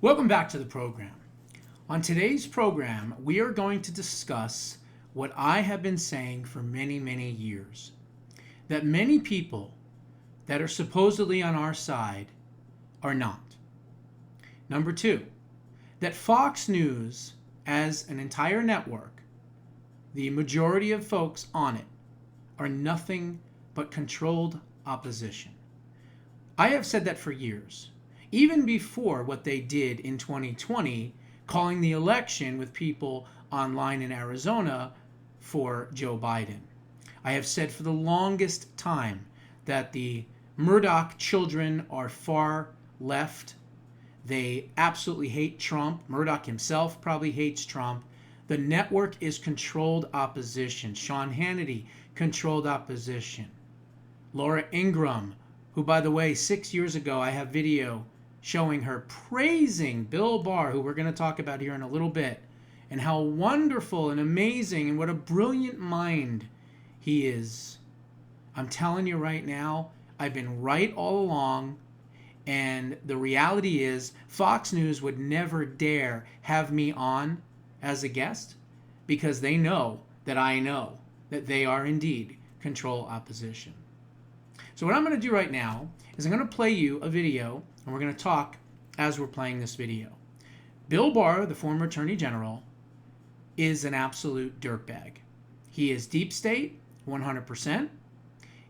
Welcome back to the program. On today's program, we are going to discuss what I have been saying for many, many years. That many people that are supposedly on our side are not. Number two, that Fox News, as an entire network, the majority of folks on it, are nothing but controlled opposition. I have said that for years. Even before what they did in 2020, calling the election with people online in Arizona for Joe Biden. I have said for the longest time that the Murdoch children are far left. They absolutely hate Trump. Murdoch himself probably hates Trump. The network is controlled opposition. Sean Hannity, controlled opposition. Laura Ingraham, who, by the way, 6 years ago, I have video showing her praising Bill Barr, who we're going to talk about here in a little bit, and how wonderful and amazing and what a brilliant mind he is. I'm telling you right now, I've been right all along, and the reality is Fox News would never dare have me on as a guest because they know that I know that they are indeed control opposition. So what I'm going to do right now is I'm going to play you a video, and we're going to talk as we're playing this video. Bill Barr, the former Attorney General, is an absolute dirtbag. He is deep state, 100%.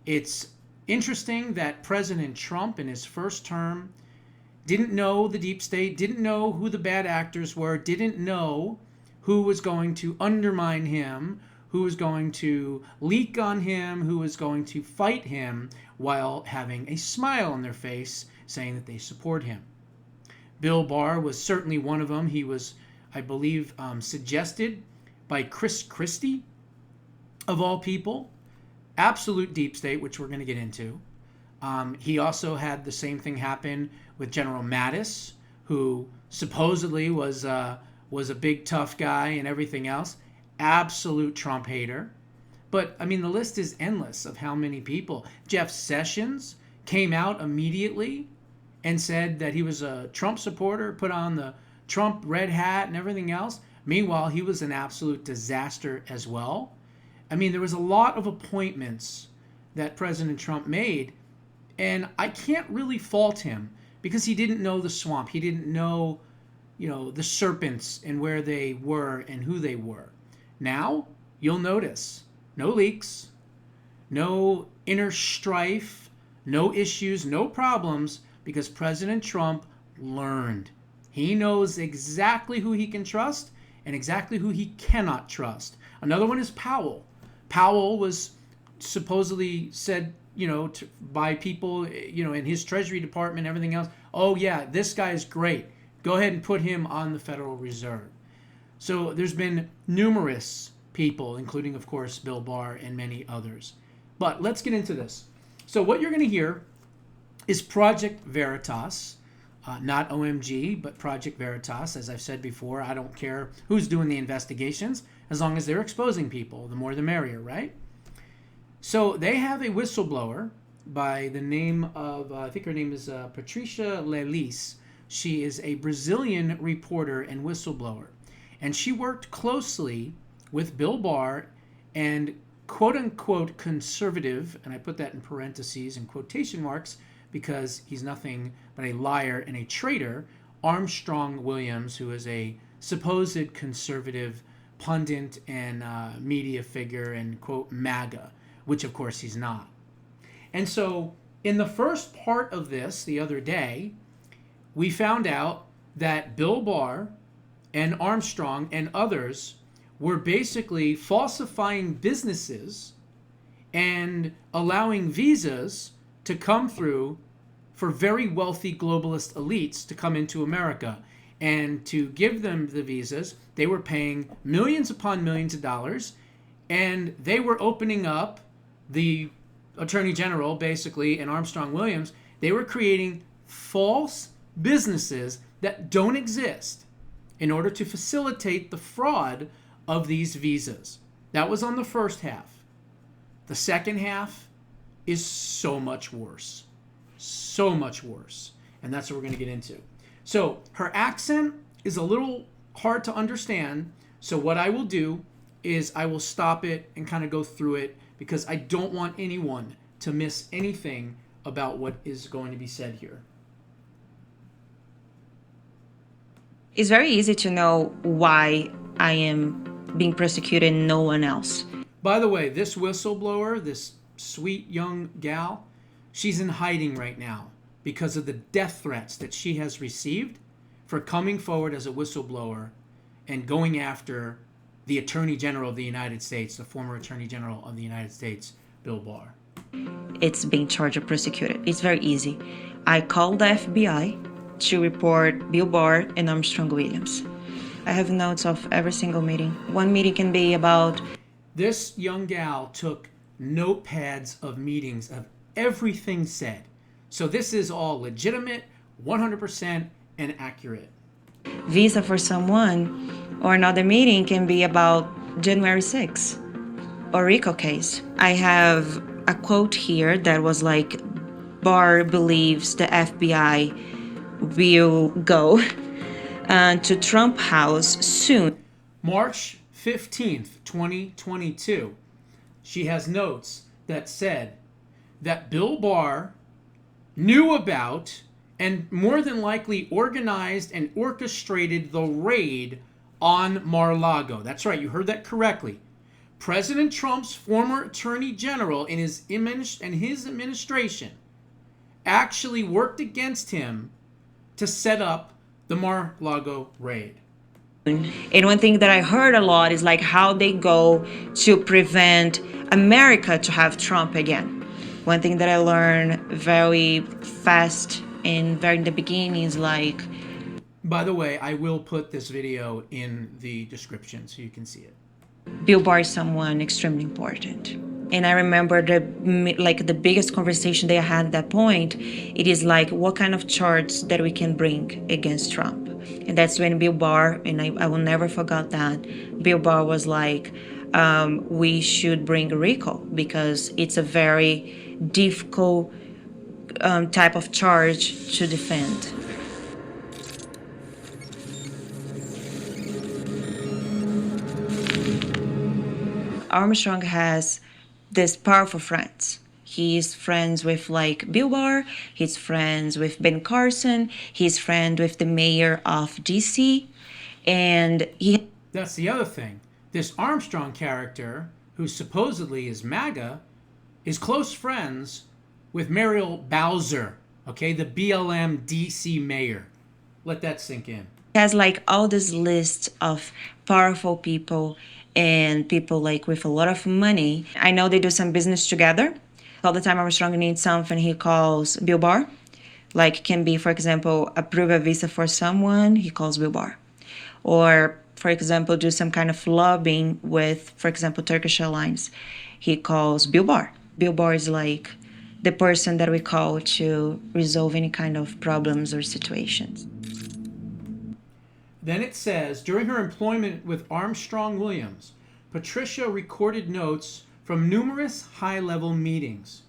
It's interesting that President Trump in his first term didn't know the deep state, didn't know who the bad actors were, didn't know who was going to undermine him, who was going to leak on him, who was going to fight him while having a smile on their face saying that they support him. Bill Barr was certainly one of them. He was, I believe, suggested by Chris Christie, of all people. Absolute deep state, which we're going to get into. He also had the same thing happen with General Mattis, who supposedly was a big tough guy and everything else. Absolute Trump hater. But, I mean, the list is endless of how many people. Jeff Sessions came out immediately and said that he was a Trump supporter, put on the Trump red hat and everything else. Meanwhile, he was an absolute disaster as well. I mean, there was a lot of appointments that President Trump made, and I can't really fault him because he didn't know the swamp. He didn't know, the serpents and where they were and who they were. Now, you'll notice no leaks, no inner strife, no issues, no problems, because President Trump learned. He knows exactly who he can trust and exactly who he cannot trust. Another one is Powell. Powell was supposedly said, by people, in his Treasury Department and everything else, oh yeah, this guy is great. Go ahead and put him on the Federal Reserve. So there's been numerous people, including, of course, Bill Barr and many others. But let's get into this. So what you're going to hear is Project Veritas, not OMG, but Project Veritas. As I've said before, I don't care who's doing the investigations, as long as they're exposing people. The more the merrier, right? So they have a whistleblower by the name of, I think her name is Patricia Lelis. She is a Brazilian reporter and whistleblower. And she worked closely with Bill Barr and quote-unquote conservative, and I put that in parentheses and quotation marks because he's nothing but a liar and a traitor, Armstrong Williams, who is a supposed conservative pundit and media figure and, quote, MAGA, which of course he's not. And so in the first part of this the other day, we found out that Bill Barr and Armstrong and others were basically falsifying businesses and allowing visas to come through for very wealthy globalist elites to come into America. And to give them the visas, they were paying millions upon millions of dollars, and they were opening up the Attorney General, basically, and Armstrong Williams. They were creating false businesses that don't exist in order to facilitate the fraud of these visas. That was on the first half. The second half is so much worse. So much worse. And that's what we're going to get into. So her accent is a little hard to understand. So what I will do is I will stop it and kind of go through it because I don't want anyone to miss anything about what is going to be said here. It's very easy to know why I am being persecuted and no one else. By the way, this whistleblower, this sweet young gal, she's in hiding right now because of the death threats that she has received for coming forward as a whistleblower and going after the Attorney General of the United States, the former Attorney General of the United States, Bill Barr. It's being charged or persecuted. It's very easy. I called the FBI to report Bill Barr and Armstrong Williams. I have notes of every single meeting. One meeting can be about... This young gal took notepads of meetings of everything said. So this is all legitimate, 100% and accurate. Visa for someone, or another meeting can be about January 6th or RICO case. I have a quote here that was like, Barr believes the FBI will go to Trump House soon. March 15th, 2022, she has notes that said that Bill Barr knew about and more than likely organized and orchestrated the raid on Mar-a-Lago. That's right, you heard that correctly. President Trump's former attorney general and his administration actually worked against him to set up the Mar-a-Lago raid. And one thing that I heard a lot is like how they go to prevent America to have Trump again. One thing that I learned very fast and very in the beginning is like... By the way, I will put this video in the description so you can see it. Bill Barr is someone extremely important. And I remember the biggest conversation they had at that point, it is like, what kind of charge that we can bring against Trump? And that's when Bill Barr, and I will never forget that, Bill Barr was like, we should bring RICO because it's a very difficult type of charge to defend. Armstrong has these powerful friends. He's friends with like Bill Barr, he's friends with Ben Carson, he's friend with the mayor of DC, and he... That's the other thing. This Armstrong character, who supposedly is MAGA, is close friends with Muriel Bowser, okay, the BLM DC mayor. Let that sink in. Has like all this list of powerful people and people like with a lot of money. I know they do some business together. All the time Armstrong needs something, he calls Bill Barr. Like can be, for example, approve a visa for someone, he calls Bill Barr. Or, for example, do some kind of lobbying with, for example, Turkish Airlines, he calls Bill Barr. Bill Barr is like the person that we call to resolve any kind of problems or situations. Then it says, during her employment with Armstrong Williams, Patricia recorded notes from numerous high-level meetings.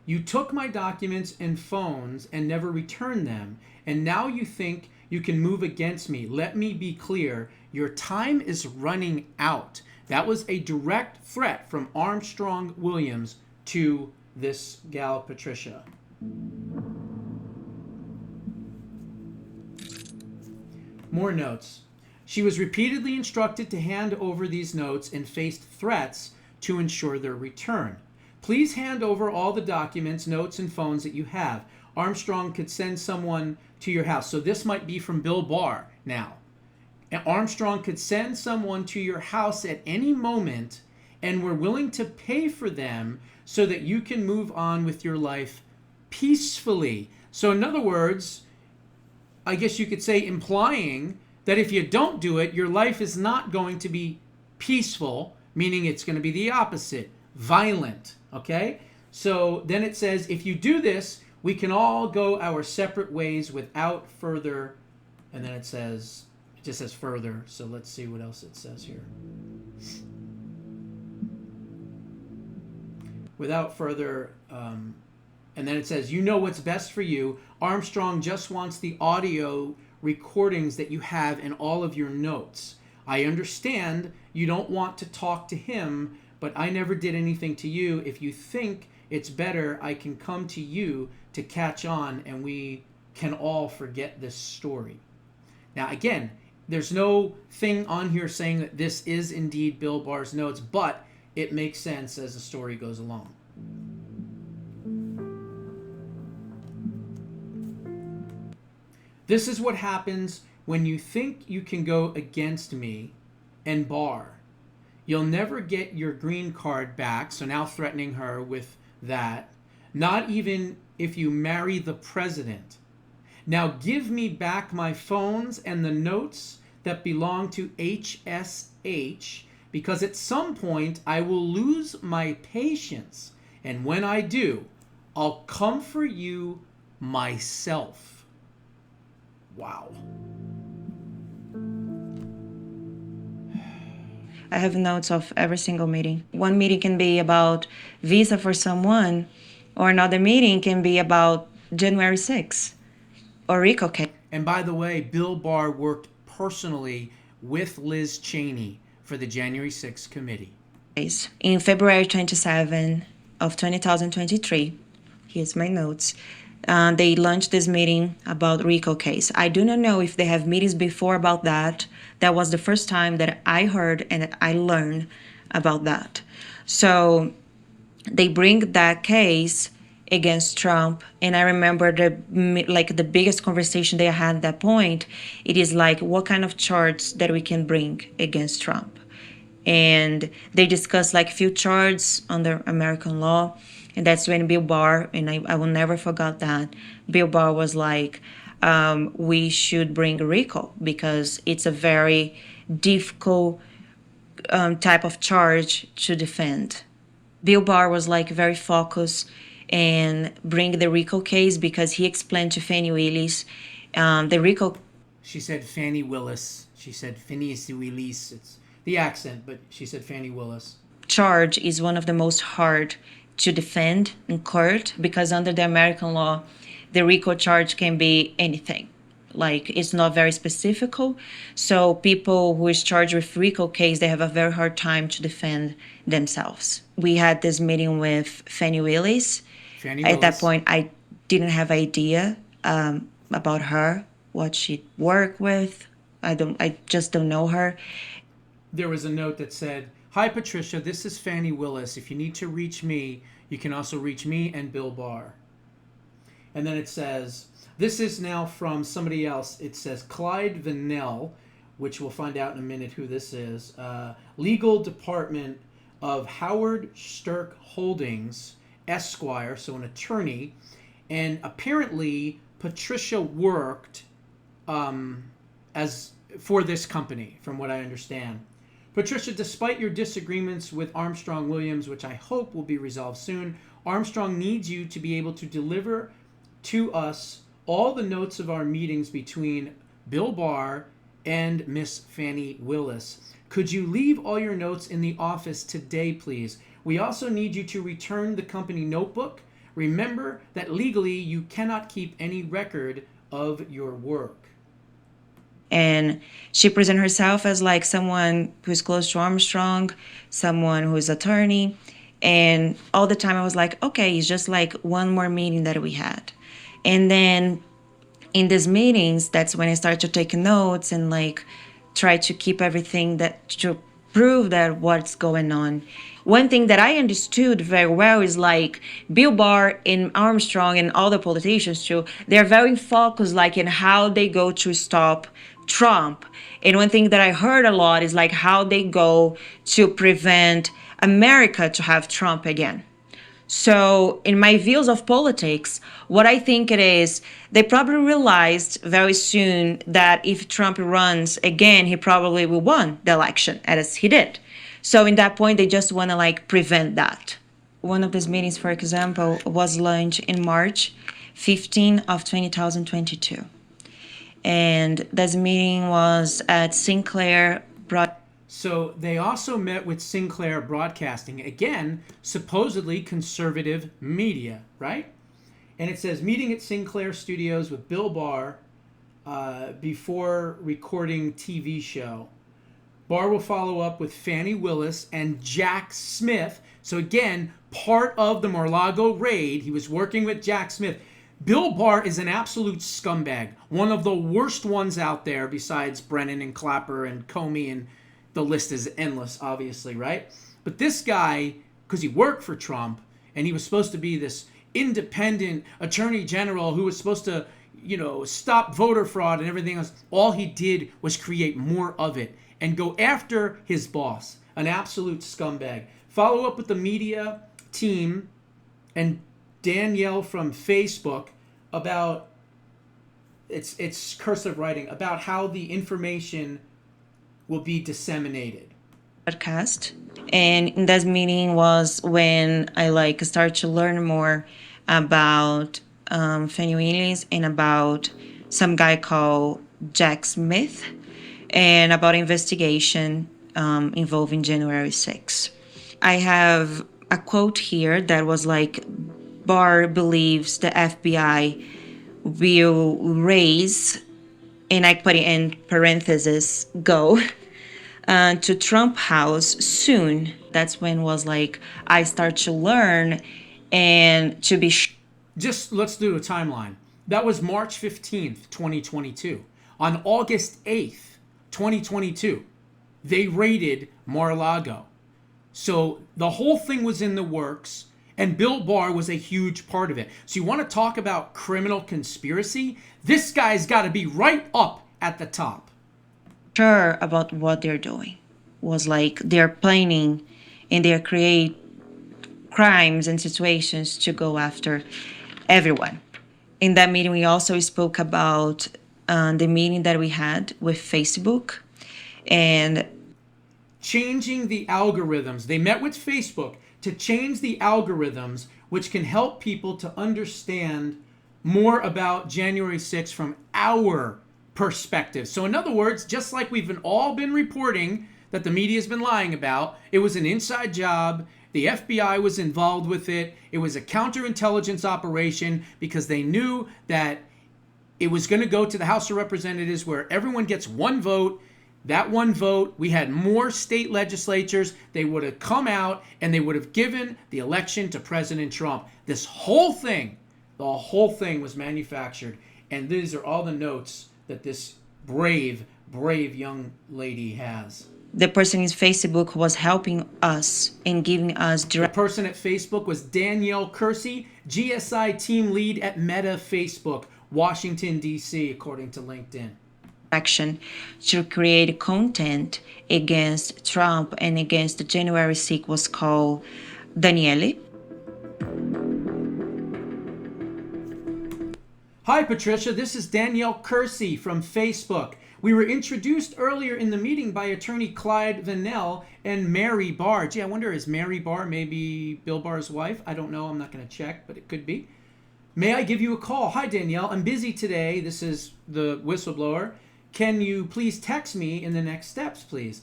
You took my documents and phones and never returned them, and now you think you can move against me. Let me be clear, your time is running out. That was a direct threat from Armstrong Williams to this gal, Patricia. More notes. She was repeatedly instructed to hand over these notes and faced threats to ensure their return. Please hand over all the documents, notes, and phones that you have. Armstrong could send someone to your house. So this might be from Bill Barr now. And Armstrong could send someone to your house at any moment, and we're willing to pay for them so that you can move on with your life peacefully. So in other words, I guess you could say implying that if you don't do it, your life is not going to be peaceful, meaning it's going to be the opposite, violent, okay? So then it says, if you do this, we can all go our separate ways without further, and then it just says further, so let's see what else it says here. Without further, and then it says, you know what's best for you. Armstrong just wants the audio recordings that you have in all of your notes. I understand you don't want to talk to him, but I never did anything to you. If you think it's better, I can come to you to catch on, and we can all forget this story. Now, again, there's no thing on here saying that this is indeed Bill Barr's notes, but it makes sense as the story goes along. This is what happens when you think you can go against me and Barr. You'll never get your green card back, so now threatening her with that. Not even if you marry the president. Now give me back my phones and the notes that belong to HSH, because at some point I will lose my patience, and when I do, I'll come for you myself. Wow. I have notes of every single meeting. One meeting can be about visa for someone, or another meeting can be about January 6th or RICO case. And by the way, Bill Barr worked personally with Liz Cheney for the January 6th committee. In February 27 of 2023, here's my notes. They launched this meeting about RICO case. I do not know if they have meetings before about that. That was the first time that I heard and that I learned about that. So they bring that case against Trump, and I remember the biggest conversation they had at that point. It is like, what kind of charge that we can bring against Trump? And they discussed like few charges under American law. And that's when Bill Barr, and I will never forget that, Bill Barr was like, we should bring RICO because it's a very difficult type of charge to defend. Bill Barr was like very focused and bring the RICO case because he explained to Fannie Willis the RICO. She said Fannie Willis. She said Phineas Willis. It's the accent, but she said Fannie Willis. Charge is one of the most hard to defend in court because under the American law, the RICO charge can be anything. Like, it's not very specific. So people who is charged with RICO case, they have a very hard time to defend themselves. We had this meeting with Fannie Willis. At that point, I didn't have idea about her, what she worked with. I just don't know her. There was a note that said, "Hi Patricia, this is Fannie Willis. If you need to reach me, you can also reach me and Bill Barr." And then it says, this is now from somebody else. It says Clyde Vanell, which we'll find out in a minute who this is. Legal Department of Howard Stirk Holdings, Esquire, so an attorney. And apparently Patricia worked as for this company, from what I understand. Patricia, despite your disagreements with Armstrong Williams, which I hope will be resolved soon, Armstrong needs you to be able to deliver to us all the notes of our meetings between Bill Barr and Miss Fannie Willis. Could you leave all your notes in the office today, please? We also need you to return the company notebook. Remember that legally you cannot keep any record of your work. And she presented herself as like someone who's close to Armstrong, someone who's attorney. And all the time I was like, okay, it's just like one more meeting that we had. And then in these meetings, that's when I started to take notes and like try to keep everything that to prove that what's going on. One thing that I understood very well is like Bill Barr and Armstrong and all the politicians too, they're very focused like in how they go to stop Trump. And one thing that I heard a lot is like how they go to prevent America to have Trump again. So in my views of politics, what I think it is, they probably realized very soon that if Trump runs again, he probably will win the election, as he did. So in that point, they just want to like prevent that. One of these meetings, for example, was launched in March 15 of 2022. And this meeting was at Sinclair Broadcasting. So they also met with Sinclair Broadcasting, again, supposedly conservative media, right? And it says, meeting at Sinclair Studios with Bill Barr, before recording TV show. Barr will follow up with Fannie Willis and Jack Smith. So again, part of the Mar-a-Lago raid, he was working with Jack Smith. Bill Barr is an absolute scumbag. One of the worst ones out there besides Brennan and Clapper and Comey, and the list is endless, obviously, right? But this guy, because he worked for Trump, and he was supposed to be this independent attorney general who was supposed to, stop voter fraud and everything else, all he did was create more of it and go after his boss, an absolute scumbag. Follow up with the media team and Danielle from Facebook about, it's cursive writing, about how the information will be disseminated. Podcast. And in that meeting was when I start to learn more about Fannie Willis and about some guy called Jack Smith, and about investigation involving January 6th. I have a quote here that was like, Barr believes the FBI will raise, and I put it in parentheses, go to Trump House soon. That's when was like I start to learn and to be Just let's do a timeline. That was March 15th, 2022. On August 8th, 2022, they raided Mar-a-Lago. So the whole thing was in the works, and Bill Barr was a huge part of it. So you want to talk about criminal conspiracy? This guy's got to be right up at the top. sure about what they're doing. Was like they're planning and they're create crimes and situations to go after everyone. In that meeting, we also spoke about the meeting that we had with Facebook and Changing the algorithms. They met with Facebook to change the algorithms, which can help people to understand more about January 6th from our perspective. So in other words, just like we've all been reporting that the media has been lying about, it was an inside job. The FBI was involved with it. It was a counterintelligence operation because they knew that it was going to go to the House of Representatives where everyone gets one vote. That one vote, we had more state legislatures. They would have come out and they would have given the election to President Trump. This whole thing, the whole thing was manufactured. And these are all the notes that this brave, brave young lady has. the person in Facebook was helping us and giving us The person at Facebook was Danielle Kersey, GSI team lead at Meta Facebook, Washington, D.C., according to LinkedIn. direction to create content against Trump and against the January 6th was called Daniele. Hi, Patricia. This is Danielle Kersey from Facebook. We were introduced earlier in the meeting by attorney Clyde Vanell and Mary Barr. Gee, I wonder, is Mary Barr maybe Bill Barr's wife? I don't know. I'm not going to check, but it could be. May I give you a call? Hi, Danielle. I'm busy today. This is the whistleblower. Can you please text me in the next steps, please?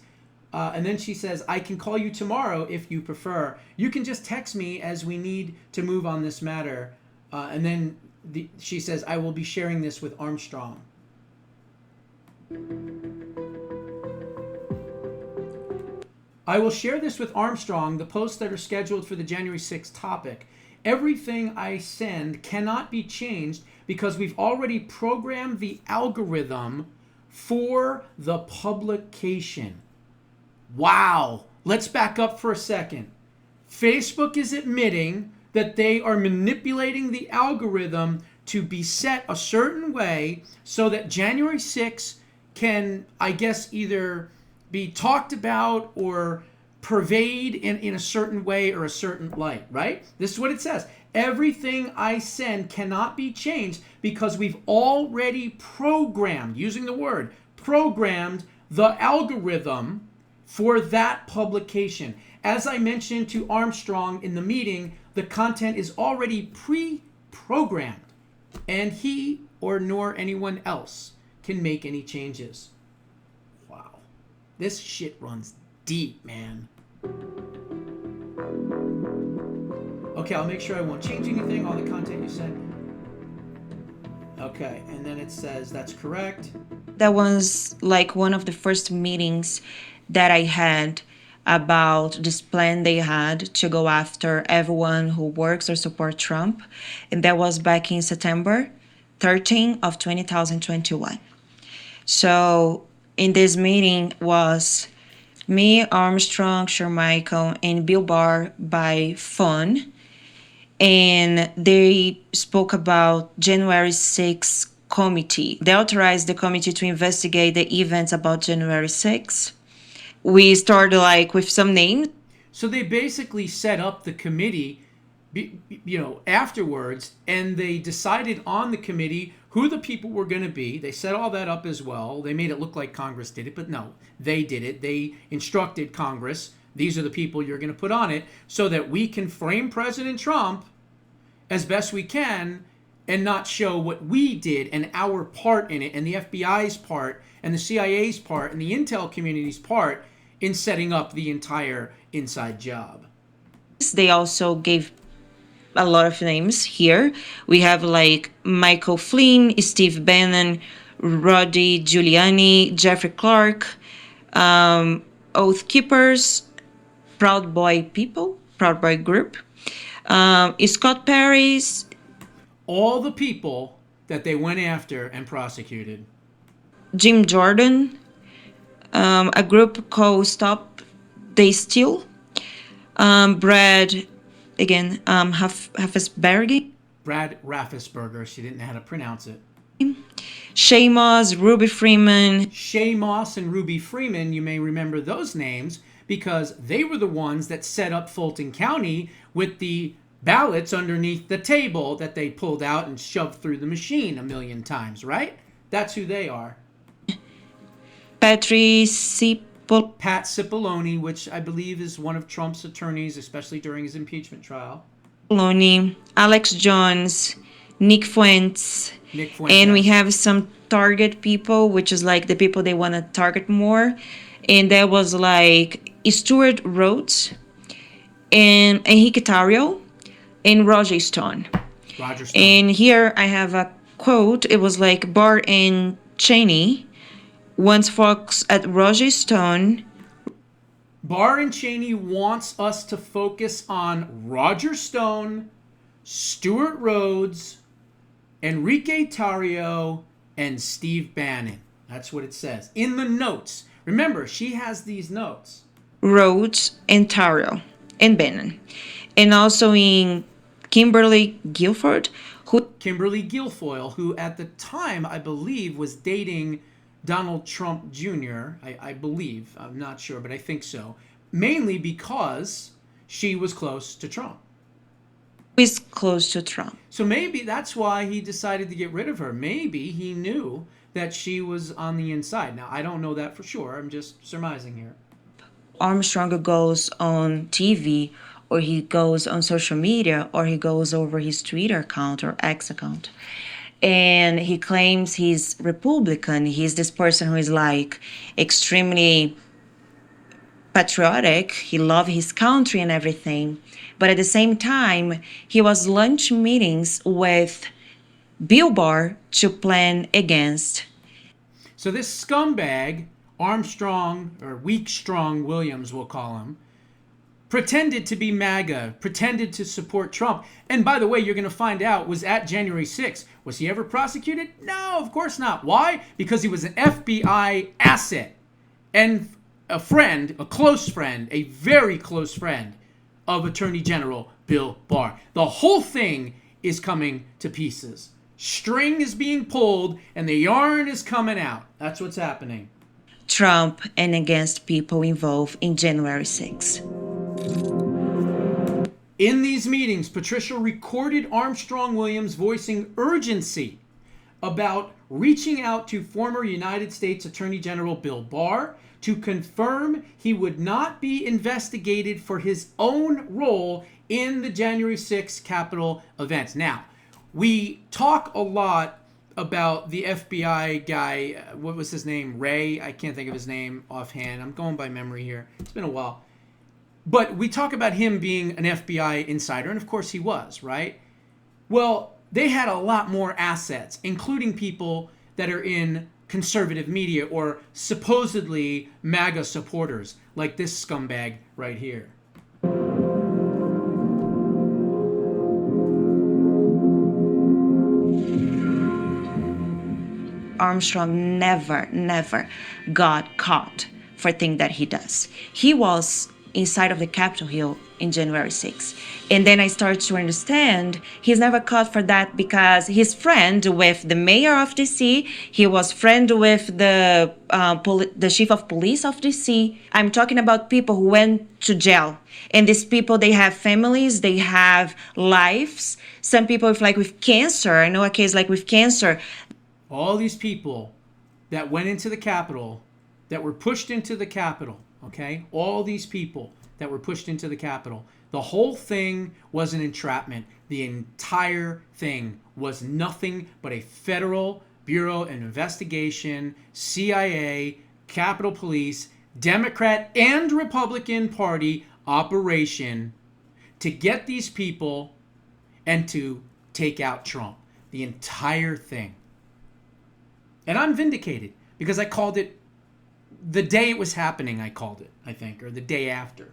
And then she says, I can call you tomorrow if you prefer. You can just text me as we need to move on this matter. And then she says, I will be sharing this with Armstrong. I will share this with Armstrong, the posts that are scheduled for the January 6th topic. Everything I send cannot be changed because we've already programmed the algorithm for the publication. Wow. Let's back up for a second. Facebook is admitting that they are manipulating the algorithm to be set a certain way so that January 6th can, I guess, either be talked about or pervade in a certain way or a certain light, right? This is what it says. Everything I send cannot be changed because we've already programmed, using the word, programmed the algorithm for that publication. As I mentioned to Armstrong in the meeting, the content is already pre-programmed and he or nor anyone else can make any changes. Wow. This shit runs deep, man. Okay, I'll make sure I won't change anything, all the content you sent. Okay, and then it says that's correct. That was like one of the first meetings that I had about this plan they had to go after everyone who works or support Trump. And that was back in September 13 of 2021. So in this meeting was me, Armstrong, Shermichael, and Bill Barr by phone. And they spoke about January 6th committee. They authorized the committee to investigate the events about January 6th. We started like with some names. So they basically set up the committee, afterwards, and they decided on the committee who the people were going to be. They set all that up as well. They made it look like Congress did it, but no, they did it. They instructed Congress, these are the people you're going to put on it, so that we can frame President Trump as best we can and not show what we did and our part in it, and the FBI's part and the CIA's part and the intel community's part in setting up the entire inside job. They also gave a lot of names here. We have like Michael Flynn, Steve Bannon, Rudy Giuliani, Jeffrey Clark, Oath Keepers, Proud Boy People, Proud Boy Group, Scott Perry's. All the people that they went after and prosecuted. Jim Jordan, a group called Stop They Steal, Brad, again, Hafesbergi, Brad Raffensperger, she didn't know how to pronounce it. Shay Moss, Ruby Freeman. Shay Moss and Ruby Freeman, you may remember those names because they were the ones that set up Fulton County with the ballots underneath the table that they pulled out and shoved through the machine a million times, right? That's who they are. Pat Cipollone, which I believe is one of Trump's attorneys, especially during his impeachment trial. Alex Jones, Nick Fuentes. And we have some target people, which is like the people they want to target more. And that was like Stuart Rhodes and Enrique Tarrio and Roger Stone. And here I have a quote. It was like Barr and Cheney once focus at Roger Stone. Barr and Cheney wants us to focus on Roger Stone, Stuart Rhodes, Enrique Tarrio, and Steve Bannon. That's what it says in the notes. Remember, she has these notes. Rhodes and Tarrio and Bannon. And also in Kimberly Guilfoyle, who at the time, I believe, was dating Donald Trump Jr., I believe. I'm not sure, but I think so. Mainly because she was close to Trump. Is close to Trump. So maybe that's why he decided to get rid of her. Maybe he knew that she was on the inside. Now, I don't know that for sure. I'm just surmising here. Armstrong goes on TV, or he goes on social media, or he goes over his Twitter account or X account, and he claims he's Republican. He's this person who is like extremely patriotic. He loves his country and everything. But at the same time, he was lunch meetings with Bill Barr to plan against. So this scumbag, Armstrong, or Weak Strong Williams, we'll call him, pretended to be MAGA, pretended to support Trump. And by the way, you're going to find out, was at January 6th. Was he ever prosecuted? No, of course not. Why? Because he was an FBI asset and a friend, a close friend, a very close friend of Attorney General Bill Barr. The whole thing is coming to pieces. String is being pulled and the yarn is coming out. That's what's happening. Trump and against people involved in January 6th. In these meetings, Patricia recorded Armstrong Williams voicing urgency about reaching out to former United States Attorney General Bill Barr to confirm he would not be investigated for his own role in the January 6th Capitol events. Now, we talk a lot about the FBI guy, what was his name? Ray? I can't think of his name offhand. I'm going by memory here. It's been a while. But we talk about him being an FBI insider, and of course he was, right? Well, they had a lot more assets, including people that are in conservative media or supposedly MAGA supporters, like this scumbag right here. Armstrong never got caught for things that he does. He was inside of the Capitol Hill in January 6th. And then I started to understand he's never caught for that because he's friend with the mayor of DC. He was friend with the chief of police of DC. I'm talking about people who went to jail. And these people, they have families, they have lives. Some people with cancer. I know a case like with cancer. All these people that went into the Capitol, that were pushed into the Capitol, okay? All these people that were pushed into the Capitol, the whole thing was an entrapment. The entire thing was nothing but a Federal Bureau of Investigation, CIA, Capitol Police, Democrat and Republican Party operation to get these people and to take out Trump. The entire thing. And I'm vindicated because I called it the day it was happening. I called it, I think, or the day after.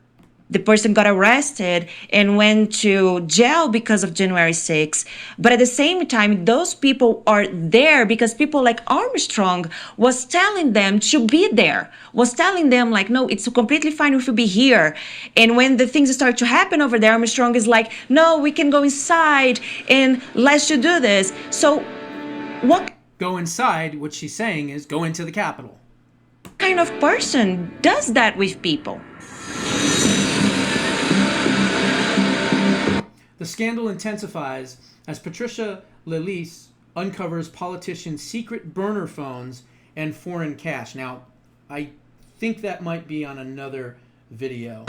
The person got arrested and went to jail because of January 6th. But at the same time, those people are there because people like Armstrong was telling them to be there, was telling them no, it's completely fine if you be here. And when the things start to happen over there, Armstrong is like, no, we can go inside and let's you do this. So what Go inside, what she's saying is go into the Capitol. kind of person does that with people? The scandal intensifies as Patricia Lelise uncovers politicians' secret burner phones and foreign cash. Now, I think that might be on another video.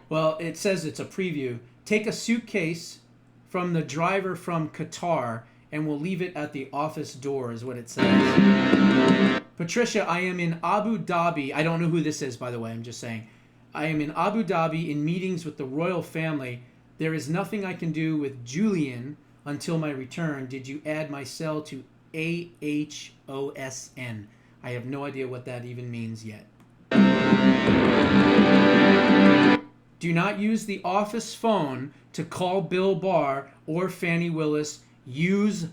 Well, it says it's a preview. Take a suitcase from the driver from Qatar and we'll leave it at the office door is what it says. Patricia, I am in Abu Dhabi. I don't know who this is, by the way. I'm just saying. I am in Abu Dhabi in meetings with the royal family. There is nothing I can do with Julian until my return. Did you add my cell to AHOSN? I have no idea what that even means yet. Do not use the office phone to call Bill Barr or Fannie Willis. Use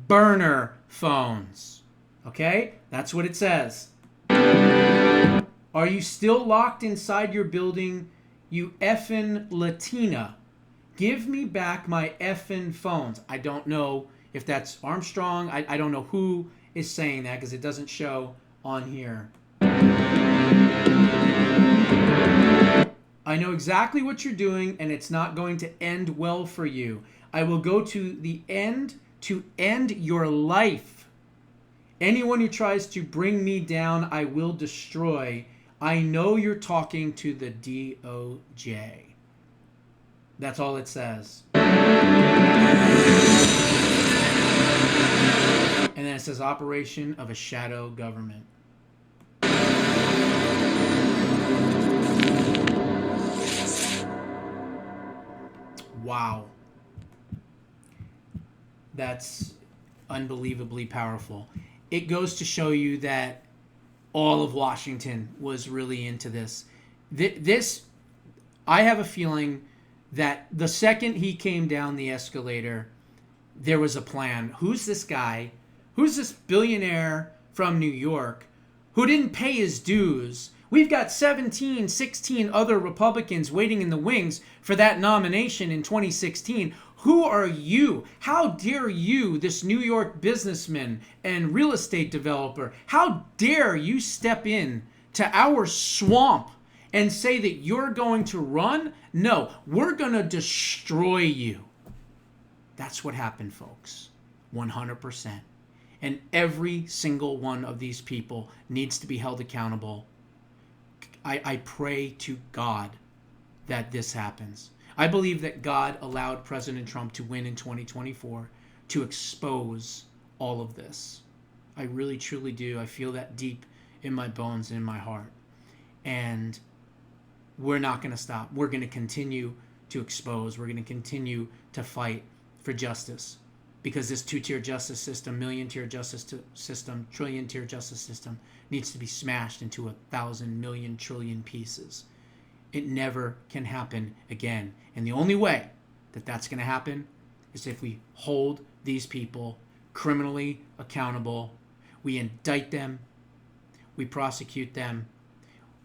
burner phones. Okay? That's what it says. Are you still locked inside your building, you effing Latina? Give me back my effing phones. I don't know if that's Armstrong. I don't know who is saying that because it doesn't show on here. I know exactly what you're doing and it's not going to end well for you. I will go to the end to end your life. Anyone who tries to bring me down, I will destroy. I know you're talking to the DOJ. That's all it says. And then it says operation of a shadow government. Wow. That's unbelievably powerful. It goes to show you that all of Washington was really into this. I have a feeling that the second he came down the escalator, there was a plan. Who's this guy? Who's this billionaire from New York who didn't pay his dues? We've got 17, 16 other Republicans waiting in the wings for that nomination in 2016. Who are you? How dare you, this New York businessman and real estate developer, how dare you step in to our swamp and say that you're going to run? No, we're going to destroy you. That's what happened, folks. 100%. And every single one of these people needs to be held accountable. I pray to God that this happens. I believe that God allowed President Trump to win in 2024 to expose all of this. I really, truly do. I feel that deep in my bones and in my heart. And we're not going to stop. We're going to continue to expose. We're going to continue to fight for justice, because this two-tier justice system, million-tier justice system, trillion-tier justice system needs to be smashed into 1,000 million trillion pieces. It never can happen again. And the only way that that's going to happen is if we hold these people criminally accountable, we indict them, we prosecute them,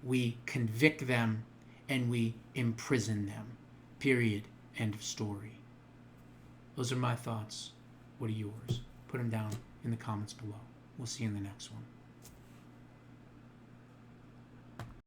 we convict them, and we imprison them. Period. End of story. Those are my thoughts. What are yours? Put them down in the comments below. We'll see you in the next one.